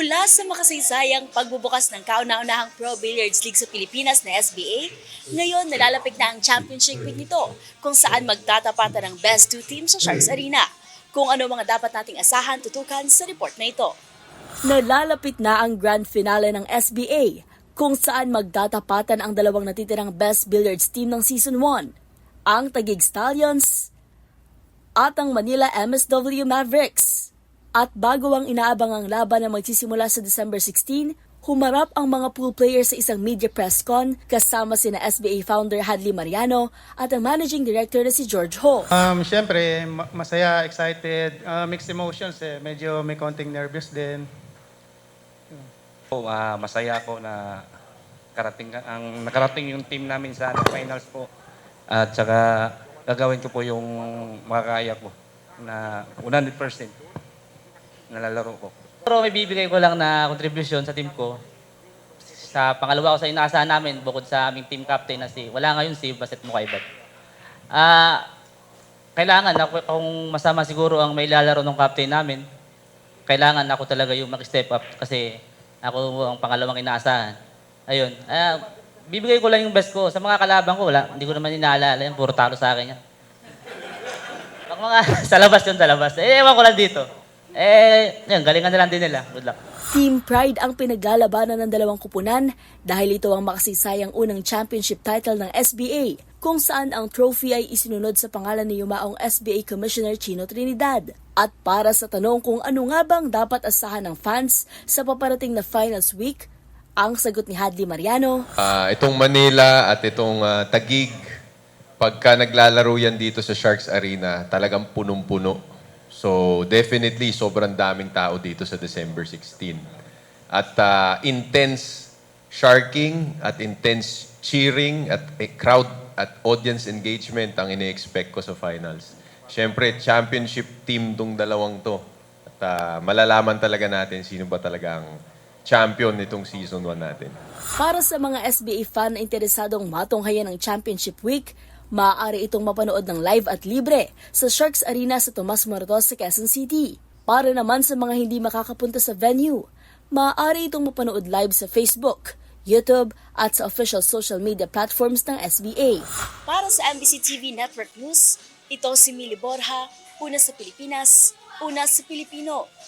Mula sa makasaysayang pagbubukas ng kauna-unahang Pro Billiards League sa Pilipinas na SBA, ngayon nalalapit na ang Championship Week nito kung saan magtatapatan ng best two teams sa Sharks Arena. Kung ano mga dapat nating asahan, tutukan sa report na ito. Nalalapit na ang grand finale ng SBA kung saan magtatapatan ang dalawang natitirang best billiards team ng Season 1, ang Taguig Stallions at ang Manila MSW Mavericks. At bago ang inaabangang laban na magsisimula sa December 16, humarap ang mga pool players sa isang media press con kasama sina SBA founder Hadley Mariano at ang managing director na si George Ho. Siyempre, masaya, excited, mixed emotions eh. Medyo may konting nervous din. Masaya ako na nakarating yung team namin sa finals po. At saka gagawin ko po yung makakaya ko na 100% nalalaro ko. Pero may bibigay ko lang na contribution sa team ko. Sa pangalawa ko sa inaasahan namin, bukod sa aming team captain na wala ngayon si Baset Mukaibat. Kailangan ako, kung masama siguro ang may lalaro ng captain namin, kailangan ako talaga yung mag-step up kasi ako ang pangalawang inaasahan. Ayun. Bibigay ko lang yung best ko. Sa mga kalaban ko, hindi ko naman inaalala yan. Puro talo sa akin yan. Mga sa labas yun, sa labas. Ewan ko lang dito. Yan, galingan na lang din nila. Good luck. Team Pride ang pinaglalabanan ng dalawang kupunan dahil ito ang makasaysayang unang championship title ng SBA kung saan ang trophy ay isinunod sa pangalan ni yumaong SBA Commissioner Chino Trinidad. At para sa tanong kung ano nga bang dapat asahan ng fans sa paparating na Finals Week, ang sagot ni Hadley Mariano. Itong Manila at itong Taguig, pagka naglalaro yan dito sa Sharks Arena, talagang punong-puno. So definitely sobrang daming tao dito sa December 16. At intense sharking at intense cheering at crowd at audience engagement ang ine-expect ko sa finals. Siyempre, championship team tong dalawang to. At malalaman talaga natin sino ba talaga ang champion nitong season 1 natin. Para sa mga SBA fan na interesadong matunghayan ng Championship Week, maaari itong mapanood ng live at libre sa Sharks Arena sa Tomas Moratos sa Quezon City. Para naman sa mga hindi makakapunta sa venue, maaari itong mapanood live sa Facebook, YouTube at sa official social media platforms ng SBA. Para sa MBC TV Network News, ito si Mili Borja, una sa Pilipinas, una sa Pilipino.